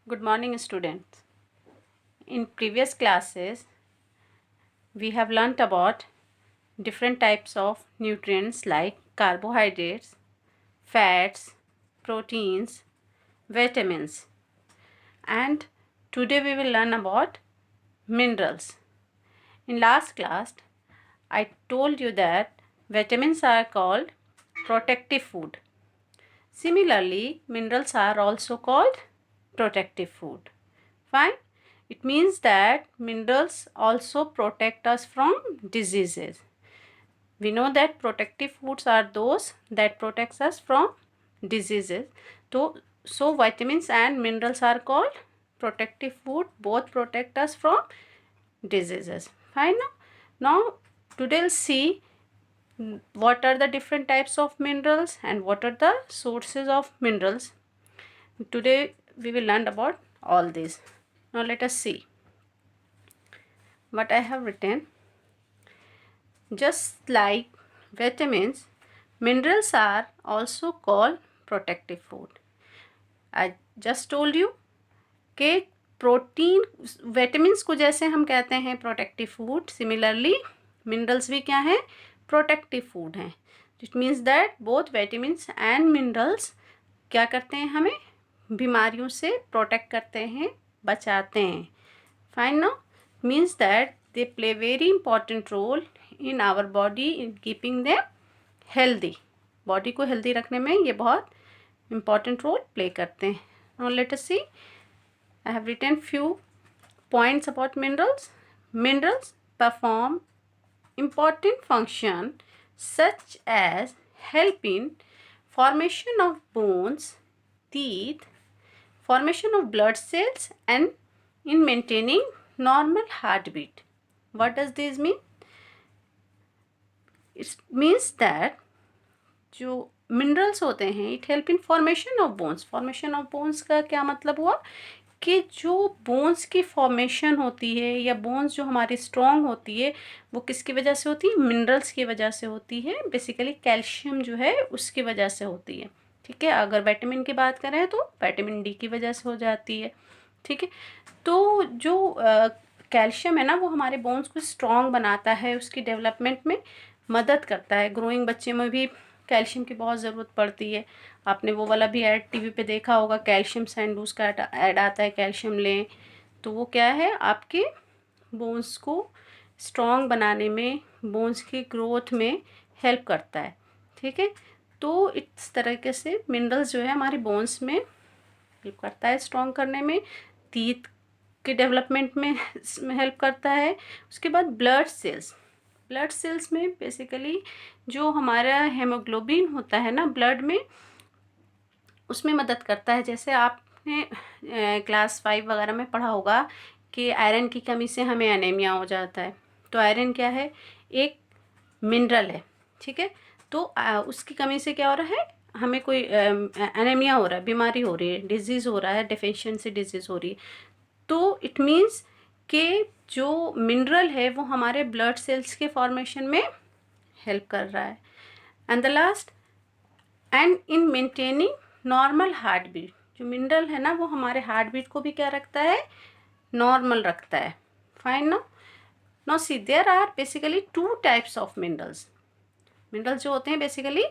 Good morning, students. In previous classes, we have learnt about different types of nutrients like carbohydrates, fats, proteins, vitamins, and today we will learn about minerals. In last class, I told you that vitamins are called protective food. Similarly, minerals are also called protective food. Fine. It means that minerals also protect us from diseases. We know that protective foods are those that protects us from diseases. So vitamins and minerals are called protective food. Both protect us from diseases. Fine. Now today we'll see what are the different types of minerals and what are the sources of minerals. Today we will learn about all these. Now let us see what I have written. Just like vitamins, minerals are also called protective food. I just told you कि protein vitamins को जैसे हम कहते हैं protective food, similarly minerals भी क्या है, protective food हैं. It means that both vitamins and minerals क्या करते हैं, हमें बीमारियों से प्रोटेक्ट करते हैं, बचाते हैं. Fine. Now means that they play very important role in our body in keeping them healthy. Body को हेल्दी रखने में ये बहुत important role play करते हैं. Now let us see. I have written few points about minerals. Minerals perform important function such as help in formation of bones, teeth, formation of blood cells and in maintaining normal heartbeat. What does this mean? It means that जो minerals होते हैं it help in formation of bones. Formation of bones का क्या मतलब हुआ कि जो bones की फॉर्मेशन होती है या बोन्स जो हमारी स्ट्रॉन्ग होती है वो किसकी वजह से होती है, मिनरल्स की वजह से होती है. बेसिकली कैल्शियम जो है उसकी वजह से होती है. ठीक है. अगर विटामिन की बात करें तो विटामिन डी की वजह से हो जाती है. ठीक है. तो जो कैल्शियम है ना वो हमारे बोन्स को स्ट्रॉन्ग बनाता है, उसकी डेवलपमेंट में मदद करता है. ग्रोइंग बच्चे में भी कैल्शियम की बहुत ज़रूरत पड़ती है. आपने वो वाला भी ऐड टीवी पे देखा होगा, कैल्शियम सैंडविच का ऐड आता है, कैल्शियम लें. तो वो क्या है, आपके बोन्स को स्ट्रॉन्ग बनाने में, बोन्स की ग्रोथ में हेल्प करता है. ठीक है. तो इस तरीके से मिनरल्स जो है हमारे बोन्स में हेल्प करता है स्ट्रॉन्ग करने में, टीथ के डेवलपमेंट में हेल्प करता है. उसके बाद ब्लड सेल्स में बेसिकली जो हमारा हेमोग्लोबिन होता है ना ब्लड में, उसमें मदद करता है. जैसे आपने क्लास 5 वगैरह में पढ़ा होगा कि आयरन की कमी से हमें एनीमिया हो जाता है. तो आयरन क्या है, एक मिनरल है. ठीक है. तो उसकी कमी से क्या हो रहा है, हमें कोई एनीमिया हो रहा है, बीमारी हो रही है, डिजीज़ हो रहा है, डेफिशिएंसी डिजीज़ हो रही है. तो इट मीन्स कि जो मिनरल है वो हमारे ब्लड सेल्स के फॉर्मेशन में हेल्प कर रहा है. And the last, and in maintaining normal heart beat. जो मिनरल है ना वो हमारे हार्ट बीट को भी क्या रखता है, नॉर्मल रखता है. Fine. No see there are basically two types of minerals. Minerals जो होते हैं बेसिकली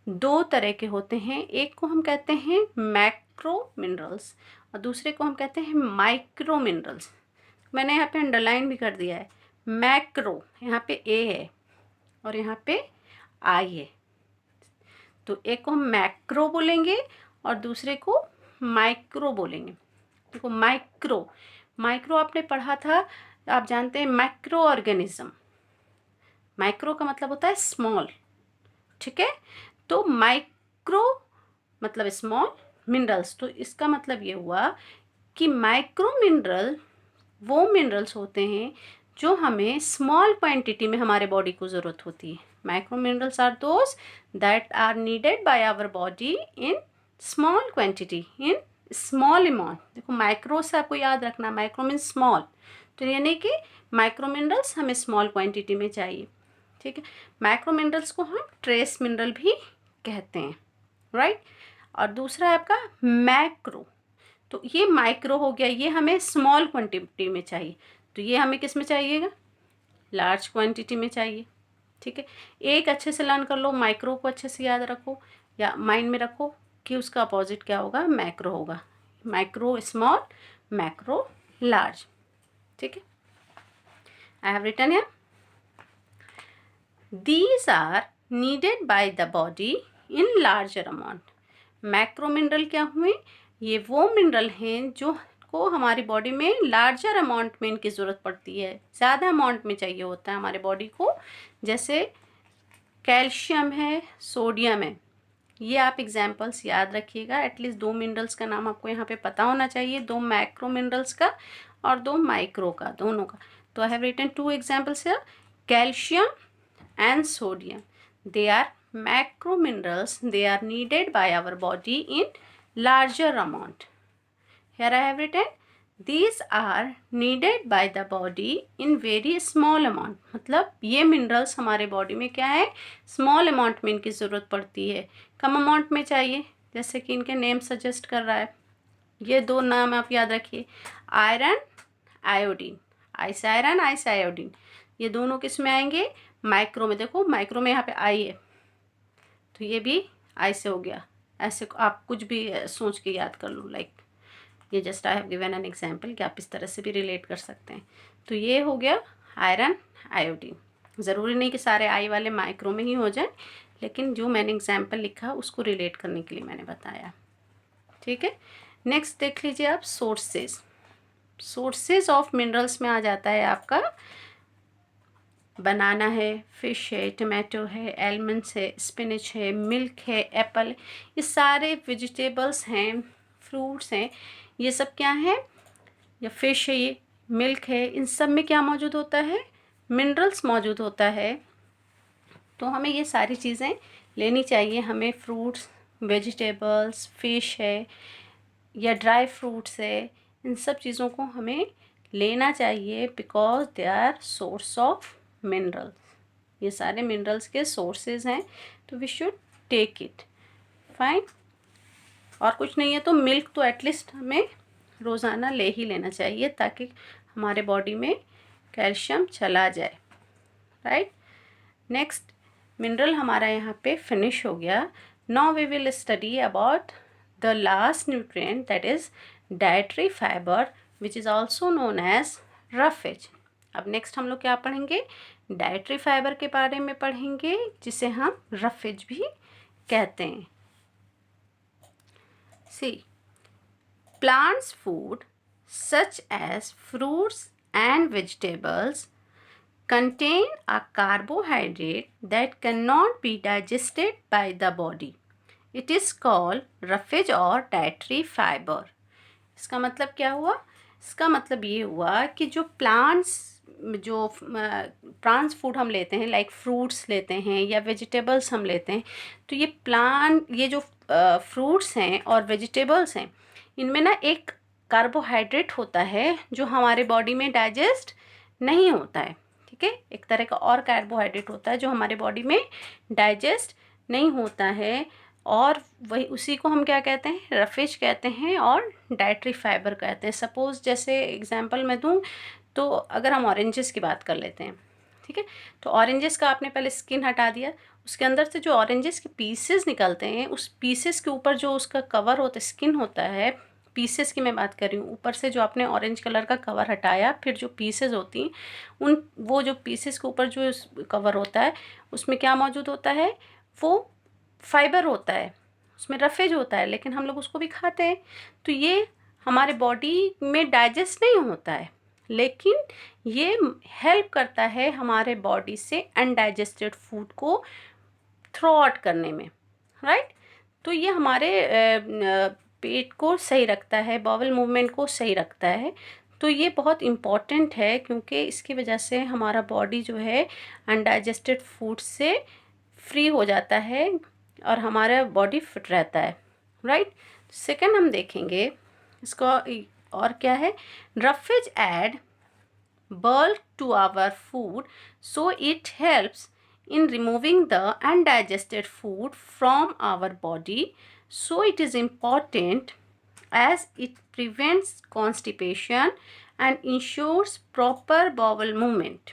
दो तरह के होते हैं. एक को हम कहते हैं मैक्रो मिनरल्स और दूसरे को हम कहते हैं माइक्रो मिनरल्स. मैंने यहाँ पे अंडरलाइन भी कर दिया है. मैक्रो यहाँ पे ए है और यहाँ पे आई है. तो एक को हम मैक्रो बोलेंगे और दूसरे को माइक्रो बोलेंगे. देखो माइक्रो आपने पढ़ा था, आप जानते हैं माइक्रो ऑर्गेनिज्म. माइक्रो का मतलब होता है स्मॉल. ठीक है. तो माइक्रो मतलब स्मॉल मिनरल्स. तो इसका मतलब ये हुआ कि माइक्रो मिनरल वो मिनरल्स होते हैं जो हमें स्मॉल क्वांटिटी में हमारे बॉडी को ज़रूरत होती है. Micro minerals are those that are needed by our body in small quantity, in small amount. देखो माइक्रो से आपको याद रखना, माइक्रो मीन्स स्मॉल. तो यानी कि माइक्रो मिनरल्स हमें स्मॉल क्वांटिटी में चाहिए. ठीक है. माइक्रो मिनरल्स को हम ट्रेस मिनरल भी कहते हैं. राइट. और दूसरा है आपका मैक्रो. तो ये माइक्रो हो गया, ये हमें स्मॉल क्वांटिटी में चाहिए, तो ये हमें किस में चाहिएगा, लार्ज क्वांटिटी में चाहिए। ठीक है, एक अच्छे से लर्न कर लो, माइक्रो को अच्छे से याद रखो या माइंड में रखो कि उसका अपोजिट क्या होगा, मैक्रो होगा। Micro small, macro large. ठीक है, I have written here these are needed by the body in larger amount। Macro mineral क्या हुए, ये वो मिनरल हैं जो को हमारी बॉडी में लार्जर अमाउंट में इनकी ज़रूरत पड़ती है, ज़्यादा अमाउंट में चाहिए होता है हमारे बॉडी को। जैसे कैल्शियम है, सोडियम है, ये आप एग्जाम्पल्स याद रखिएगा। एटलीस्ट 2 मिनरल्स का नाम आपको यहाँ पे पता होना चाहिए, 2 मैक्रो मिनरल्स का और 2 माइक्रो का, दोनों का। तो I have written 2 examples here, calcium and sodium. They are macro minerals. They are needed by our body in larger amount. Here I have written these are needed by the body in very small amount। मतलब ये minerals हमारे body में क्या है, small amount में इनकी ज़रूरत पड़ती है, कम amount में चाहिए। जैसे कि इनके नेम सजेस्ट कर रहा है, ये 2 नाम आप याद रखिए, iron, iodine. Ice iron, ice iodine, ये दोनों किस में आएंगे, माइक्रो में। देखो माइक्रो में यहाँ पे आई है, तो ये भी आई से हो गया। ऐसे आप कुछ भी सोच के याद कर लो, लाइक ये just I have given an example कि आप इस तरह से भी रिलेट कर सकते हैं। तो ये हो गया आयरन, आयोडीन। ज़रूरी नहीं कि सारे आई वाले माइक्रो में ही हो जाए, लेकिन जो मैंने एग्जाम्पल लिखा उसको रिलेट करने के लिए मैंने बताया। ठीक है, नेक्स्ट देख लीजिए आप, सोर्सेज। सोर्सेज ऑफ मिनरल्स में आ जाता है आपका बनाना है, फिश है, टमाटो है, एलमंड्स है, स्पिनच है, मिल्क है, एप्पल, ये सारे वेजिटेबल्स हैं, फ्रूट्स हैं, ये सब क्या है, या फिश है, ये मिल्क है, इन सब में क्या मौजूद होता है, मिनरल्स मौजूद होता है। तो हमें ये सारी चीज़ें लेनी चाहिए। हमें फ्रूट्स, वेजिटेबल्स, फिश है या ड्राई फ्रूट्स है, इन सब चीज़ों को हमें लेना चाहिए, because they are source of minerals. ये सारे मिनरल्स के सोर्सेज हैं, तो we should take it, fine. और कुछ नहीं है तो मिल्क तो एटलीस्ट हमें रोज़ाना ले ही लेना चाहिए, ताकि हमारे बॉडी में कैल्शियम चला जाए, राइट। नेक्स्ट मिनरल हमारा यहाँ पे फिनिश हो गया। Now we will study about the last nutrient, that is dietary fibre, which is also known as roughage. अब नेक्स्ट हम लोग क्या पढ़ेंगे, डाइटरी फाइबर के बारे में पढ़ेंगे, जिसे हम रफेज भी कहते हैं। See, plants food such as fruits and vegetables contain a carbohydrate that cannot be digested by the body. It is called roughage or dietary fiber. इसका मतलब क्या हुआ, इसका मतलब ये हुआ कि जो प्लांट्स फूड हम लेते हैं, लाइक फ्रूट्स लेते हैं या वेजिटेबल्स हम लेते हैं, तो ये जो फ्रूट्स हैं और वेजिटेबल्स हैं, इनमें ना एक कार्बोहाइड्रेट होता है जो हमारे बॉडी में डाइजेस्ट नहीं होता है। ठीक है, एक तरह का और कार्बोहाइड्रेट होता है जो हमारे बॉडी में डाइजेस्ट नहीं होता है, और वही उसी को हम क्या कहते हैं, रफेज कहते हैं और डाइटरी फाइबर कहते हैं। सपोज़ जैसे एग्जांपल मैं दूं, तो अगर हम ऑरेंजेस की बात कर लेते हैं, ठीक है, तो ऑरेंजेस का आपने पहले स्किन हटा दिया, उसके अंदर से जो ऑरेंजेस के पीसेस निकलते हैं, उस पीसेस के ऊपर जो उसका कवर होता है, स्किन होता है, पीसेस की मैं बात कर रही हूँ, ऊपर से जो आपने ऑरेंज कलर का कवर हटाया, फिर जो पीसेस होती हैं वो जो पीसेस के ऊपर जो कवर होता है, उसमें क्या मौजूद होता है, वो फाइबर होता है, उसमें रफेज होता है, लेकिन हम लोग उसको भी खाते हैं। तो ये हमारे बॉडी में डाइजेस्ट नहीं होता है, लेकिन ये हेल्प करता है हमारे बॉडी से अनडाइजेस्टेड फूड को थ्रो आउट करने में, राइट। तो ये हमारे पेट को सही रखता है, बाउल मूवमेंट को सही रखता है। तो ये बहुत इम्पॉर्टेंट है, क्योंकि इसकी वजह से हमारा बॉडी जो है अनडाइजेस्टेड फूड से फ्री हो जाता है और हमारा बॉडी फिट रहता है, राइट। सेकंड हम देखेंगे इसका और क्या है, roughage add bulk to our food, so it helps in removing the undigested food from our body. So it is important as it prevents constipation and ensures proper bowel movement।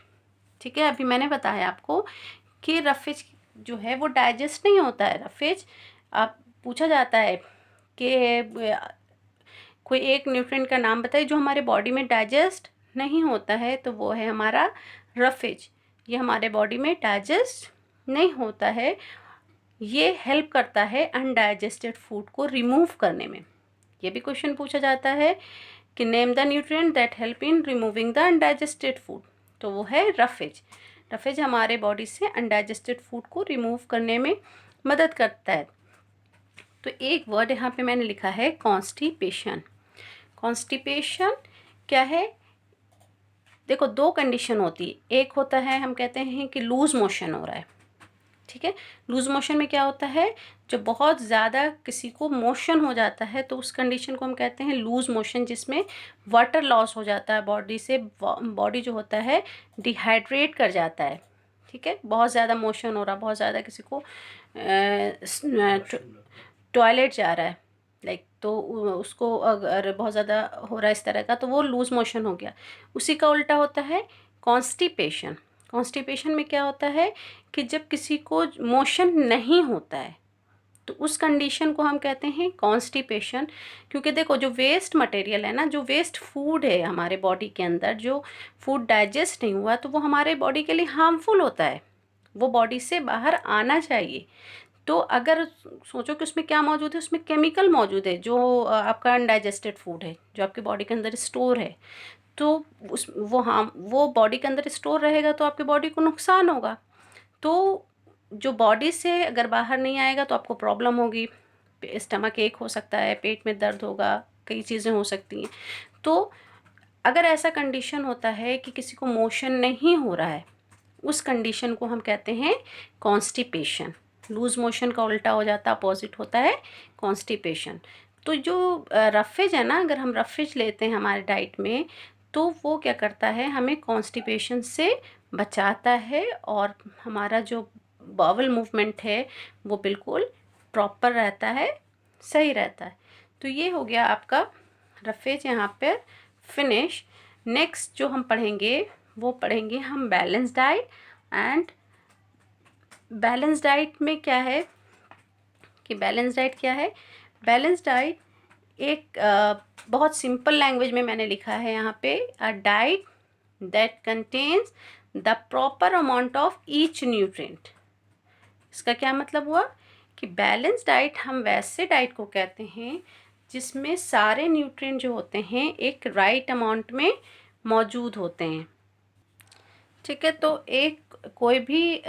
ठीक है, अभी मैंने बताया आपको कि रफेज जो है वो डाइजेस्ट नहीं होता है। रफेज आप पूछा जाता है कि कोई एक न्यूट्रिएंट का नाम बताइए जो हमारे बॉडी में डाइजेस्ट नहीं होता है, तो वो है हमारा रफेज। ये हमारे बॉडी में डाइजेस्ट नहीं होता है। ये हेल्प करता है अनडाइजेस्टेड फूड को रिमूव करने में। ये भी क्वेश्चन पूछा जाता है कि name the nutrient that help in removing the undigested food, तो वो है रफेज। रफेज हमारे बॉडी से अनडाइजेस्टेड फूड को रिमूव करने में मदद करता है। तो एक वर्ड यहाँ पे मैंने लिखा है कॉन्स्टिपेशन। कॉन्स्टिपेशन क्या है? देखो, दो कंडीशन होती है। एक होता है हम कहते हैं कि लूज मोशन हो रहा है, ठीक है। लूज मोशन में क्या होता है, जब बहुत ज़्यादा किसी को मोशन हो जाता है तो उस कंडीशन को हम कहते हैं लूज मोशन, जिसमें वाटर लॉस हो जाता है बॉडी से। बॉडी जो होता है डिहाइड्रेट कर जाता है, ठीक है। बहुत ज़्यादा मोशन हो रहा, बहुत ज़्यादा किसी को टॉयलेट जा रहा है लाइक, तो उसको अगर बहुत ज़्यादा हो रहा है इस तरह का, तो वो लूज मोशन हो गया। उसी का उल्टा होता है कॉन्स्टिपेशन। कॉन्स्टिपेशन में क्या होता है कि जब किसी को मोशन नहीं होता है तो उस कंडीशन को हम कहते हैं कॉन्स्टिपेशन। क्योंकि देखो, जो वेस्ट मटेरियल है ना, जो वेस्ट फूड है हमारे बॉडी के अंदर, जो फूड डाइजेस्ट नहीं हुआ, तो वो हमारे बॉडी के लिए हार्मफुल होता है। वो बॉडी से बाहर आना चाहिए। तो अगर सोचो कि उसमें क्या मौजूद है, उसमें केमिकल मौजूद है जो आपका अनडाइजेस्टेड फूड है, जो आपकी बॉडी के अंदर स्टोर है, तो वो बॉडी के अंदर स्टोर रहेगा तो आपकी बॉडी को नुकसान होगा। तो जो बॉडी से अगर बाहर नहीं आएगा तो आपको प्रॉब्लम होगी। स्टमक एक हो सकता है, पेट में दर्द होगा, कई चीज़ें हो सकती हैं। तो अगर ऐसा कंडीशन होता है कि किसी को मोशन नहीं हो रहा है, उस कंडीशन को हम कहते हैं कॉन्स्टिपेशन। लूज मोशन का उल्टा हो जाता, अपोजिट होता है कॉन्स्टिपेशन। तो जो रफेज है ना, अगर हम रफेज लेते हैं हमारे डाइट में, तो वो क्या करता है, हमें कॉन्स्टिपेशन से बचाता है और हमारा जो बावल मूवमेंट है वो बिल्कुल प्रॉपर रहता है, सही रहता है। तो ये हो गया आपका रफेज यहाँ पर फिनिश। नेक्स्ट जो हम पढ़ेंगे वो पढ़ेंगे हम balance diet. And balance diet में क्या है कि बैलेंस डाइट क्या है? बैलेंस डाइट एक बहुत सिंपल लैंग्वेज में मैंने लिखा है यहाँ पे, a diet that contains the proper amount of each nutrient. इसका क्या मतलब हुआ कि बैलेंस डाइट हम वैसे डाइट को कहते हैं जिसमें सारे न्यूट्रिएंट जो होते हैं एक राइट अमाउंट में मौजूद होते हैं, ठीक है। तो एक कोई भी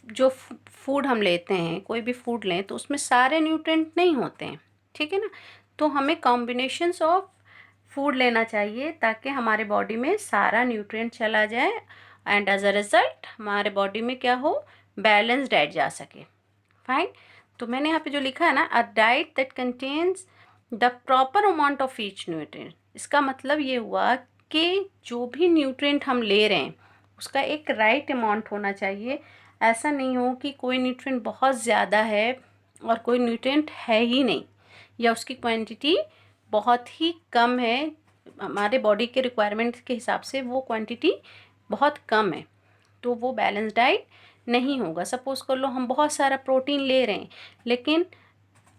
जो फूड हम लेते हैं, कोई भी फूड लें तो उसमें सारे न्यूट्रिएंट नहीं होते हैं, ठीक है ना। तो हमें कॉम्बिनेशंस ऑफ फूड लेना चाहिए ताकि हमारे बॉडी में सारा न्यूट्रिएंट चला जाए एंड एज अ रिज़ल्ट हमारे बॉडी में क्या हो, बैलेंस डाइट जा सके। फाइन। तो मैंने यहाँ पे जो लिखा है ना, a diet that contains the proper amount of each nutrient, इसका मतलब ये हुआ कि जो भी न्यूट्रिएंट हम ले रहे हैं उसका एक राइट अमाउंट होना चाहिए। ऐसा नहीं हो कि कोई न्यूट्रिएंट बहुत ज़्यादा है और कोई न्यूट्रिएंट है ही नहीं, या उसकी क्वांटिटी बहुत ही कम है, हमारे बॉडी के रिक्वायरमेंट के हिसाब से वो क्वांटिटी बहुत कम है, तो वो बैलेंस डाइट नहीं होगा। सपोज़ कर लो हम बहुत सारा प्रोटीन ले रहे हैं लेकिन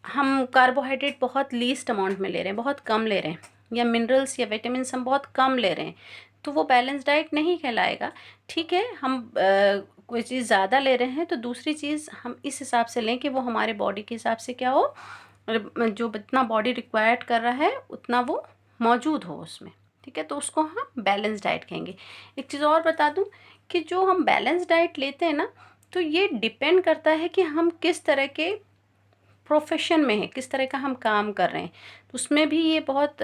हम कार्बोहाइड्रेट बहुत लीस्ट अमाउंट में ले रहे हैं, बहुत कम ले रहे हैं, या मिनरल्स या विटामिन्स हम बहुत कम ले रहे हैं, तो वो बैलेंस डाइट नहीं कहलाएगा। ठीक है, हम कोई चीज़ ज़्यादा ले रहे हैं तो दूसरी चीज़ हम इस हिसाब से लें कि वो हमारे बॉडी के हिसाब से क्या हो, जो जितना बॉडी रिक्वायर्ड कर रहा है उतना वो मौजूद हो उसमें, ठीक है। तो उसको हम बैलेंस डाइट कहेंगे। एक चीज़ और बता दूं कि जो हम बैलेंस डाइट लेते हैं ना, तो ये डिपेंड करता है कि हम किस तरह के प्रोफेशन में है, किस तरह का हम काम कर रहे हैं, तो उसमें भी ये बहुत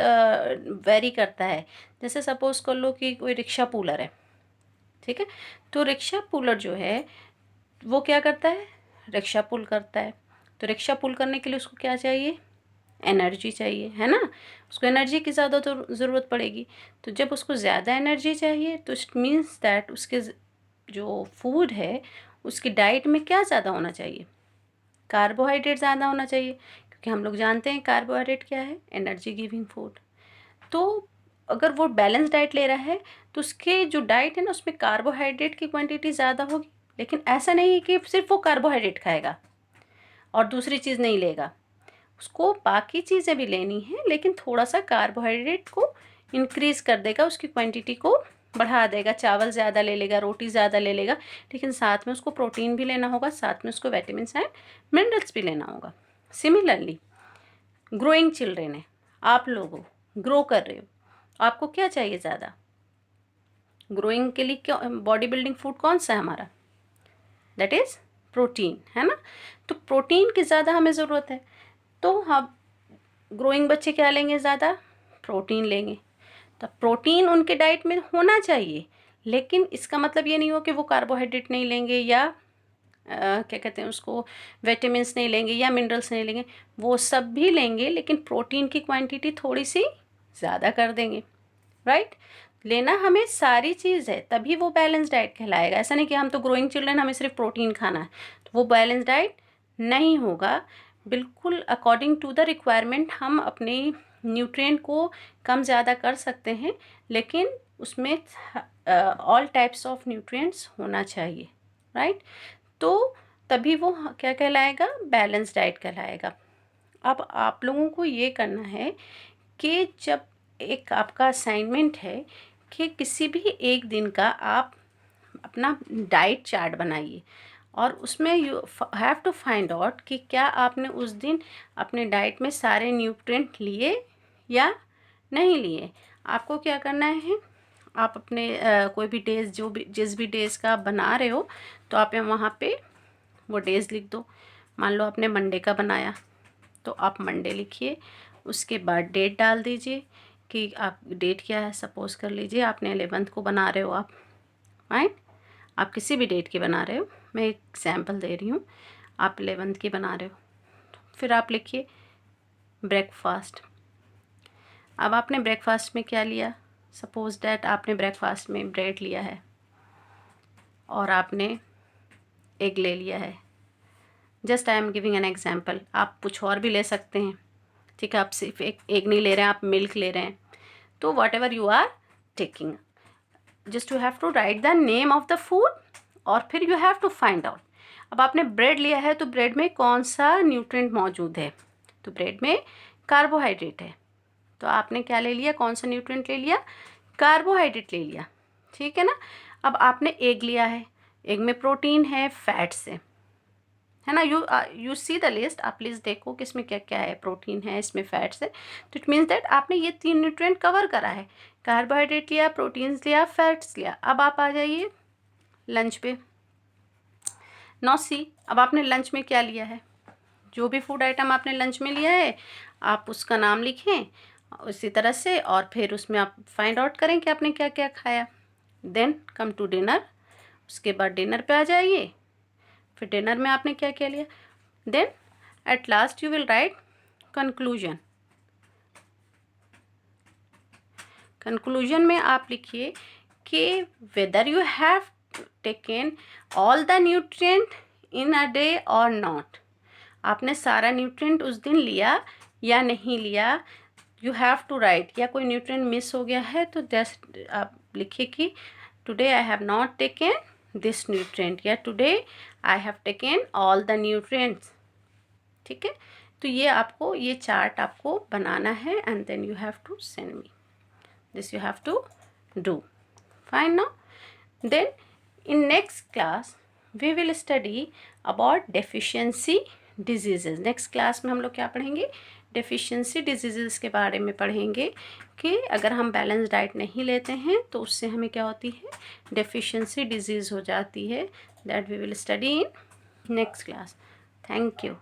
वेरी करता है। जैसे सपोज़ कर लो कि कोई रिक्शा पुलर है, ठीक है, तो रिक्शा पुलर जो है वो क्या करता है, रिक्शा पुल करता है। तो रिक्शा पुल करने के लिए उसको क्या चाहिए, एनर्जी चाहिए, है ना। उसको एनर्जी की ज़्यादा तो ज़रूरत पड़ेगी। तो जब उसको ज़्यादा एनर्जी चाहिए तो इट मीन्स दैट उसके जो फूड है उसकी डाइट में क्या ज़्यादा होना चाहिए, कार्बोहाइड्रेट ज़्यादा होना चाहिए, क्योंकि क्योंकि हम लोग जानते हैं कार्बोहाइड्रेट क्या है, एनर्जी गिविंग फूड। तो अगर वो बैलेंस डाइट ले रहा है तो उसके जो डाइट है ना उसमें कार्बोहाइड्रेट की क्वांटिटी ज़्यादा होगी, लेकिन ऐसा नहीं है कि सिर्फ वो कार्बोहाइड्रेट खाएगा और दूसरी चीज़ नहीं लेगा, उसको बाकी चीज़ें भी लेनी है, लेकिन थोड़ा सा कार्बोहाइड्रेट को इंक्रीज़ कर देगा, उसकी क्वांटिटी को बढ़ा देगा, चावल ज़्यादा ले लेगा, रोटी ज़्यादा ले लेगा, लेकिन साथ में उसको प्रोटीन भी लेना होगा, साथ में उसको विटामिन्स एंड मिनरल्स भी लेना होगा। सिमिलरली ग्रोइंग चिल्ड्रेन है, आप लोग ग्रो कर रहे हो, आपको क्या चाहिए ज़्यादा? ग्रोइंग के लिए क्यों बॉडी बिल्डिंग फूड कौन सा है हमारा? दैट इज़ प्रोटीन, है ना। तो प्रोटीन की ज़्यादा हमें ज़रूरत है, तो हम ग्रोइंग बच्चे क्या लेंगे? ज़्यादा प्रोटीन लेंगे। तो प्रोटीन उनके डाइट में होना चाहिए, लेकिन इसका मतलब ये नहीं हो कि वो कार्बोहाइड्रेट नहीं लेंगे या क्या कहते हैं उसको, विटामिन्स नहीं लेंगे या मिनरल्स नहीं लेंगे, वो सब भी लेंगे, लेकिन प्रोटीन की क्वांटिटी थोड़ी सी ज़्यादा कर देंगे, राइट। लेना हमें सारी चीज़ है, तभी वो बैलेंस डाइट कहलाएगा। ऐसा नहीं कि हम तो ग्रोइंग चिल्ड्रन हमें सिर्फ प्रोटीन खाना है, तो वो बैलेंस डाइट नहीं होगा। बिल्कुल अकॉर्डिंग टू द रिक्वायरमेंट हम अपने न्यूट्रिएंट को कम ज़्यादा कर सकते हैं, लेकिन उसमें ऑल टाइप्स ऑफ न्यूट्रिएंट्स होना चाहिए, राइट। तो तभी वो क्या कहलाएगा? बैलेंस डाइट कहलाएगा। अब आप लोगों को ये करना है कि जब एक आपका असाइनमेंट है कि किसी भी एक दिन का आप अपना डाइट चार्ट बनाइए, और उसमें you have to find out कि क्या आपने उस दिन अपने डाइट में सारे न्यूट्रिएंट लिए या नहीं लिए। आपको क्या करना है, आप अपने कोई भी डेज, जो भी जिस भी डेज़ का आप बना रहे हो, तो आप वहाँ पे वो डेज़ लिख दो। मान लो आपने मंडे का बनाया, तो आप मंडे लिखिए, उसके बाद डेट डाल दीजिए कि आप डेट क्या है। सपोज़ कर लीजिए आपने 11th को बना रहे हो आप, राइट। आप किसी भी डेट की बना रहे हो, मैं एक एग्जाम्पल दे रही हूँ, आप 11th की बना रहे हो, फिर आप लिखिए ब्रेकफास्ट। अब आपने ब्रेकफास्ट में क्या लिया? सपोज़ डैट आपने ब्रेकफास्ट में ब्रेड लिया है और आपने एग ले लिया है। Just I am giving an example, आप कुछ और भी ले सकते हैं, ठीक है। आप सिर्फ एक एग नहीं ले रहे हैं, आप मिल्क ले रहे हैं, तो whatever you are taking, just you have to write the name of the food और फिर you have to find out. अब आपने ब्रेड लिया है, तो ब्रेड में कौन सा न्यूट्रिएंट मौजूद है? तो ब्रेड में कार्बोहाइड्रेट है, तो आपने क्या ले लिया? कौन सा न्यूट्रिएंट ले लिया? कार्बोहाइड्रेट ले लिया, ठीक है ना। अब आपने एग लिया है, एग में प्रोटीन है, फैट्स है ना। यू सी द लिस्ट, आप प्लीज़ देखो कि इसमें क्या क्या है, प्रोटीन है, इसमें फैट्स है, तो इट मीन्स दैट आपने ये 3 न्यूट्रिएंट कवर करा है। कार्बोहाइड्रेट लिया, प्रोटीन्स लिया, फैट्स लिया। अब आप आ जाइए लंच पे। नौ सी, अब आपने लंच में क्या लिया है? जो भी फूड आइटम आपने लंच में लिया है, आप उसका नाम लिखें उसी तरह से, और फिर उसमें आप फाइंड आउट करें कि आपने क्या क्या खाया। देन कम टू डिनर, उसके बाद डिनर पे आ जाइए, फिर डिनर में आपने क्या क्या लिया। Then at last you will write conclusion. Conclusion में आप लिखिए कि whether you have taken all the nutrient in a day और नॉट। आपने सारा न्यूट्रिएंट उस दिन लिया या नहीं लिया, यू हैव टू राइट। या कोई न्यूट्रिएंट मिस हो गया है तो जस्ट आप लिखिए कि today I have not taken this nutrient, या today I have taken all the nutrients, ठीक है। तो ये आपको, ये चार्ट आपको बनाना है, and then you have to send me this, you have to do. Fine now. Then in next class we will study about deficiency diseases. next class में हम लोग क्या पढ़ेंगे? deficiency diseases के बारे में पढ़ेंगे कि अगर हम बैलेंस डाइट नहीं लेते हैं तो उससे हमें क्या होती है? deficiency disease हो जाती है। that we will study in next class. Thank you.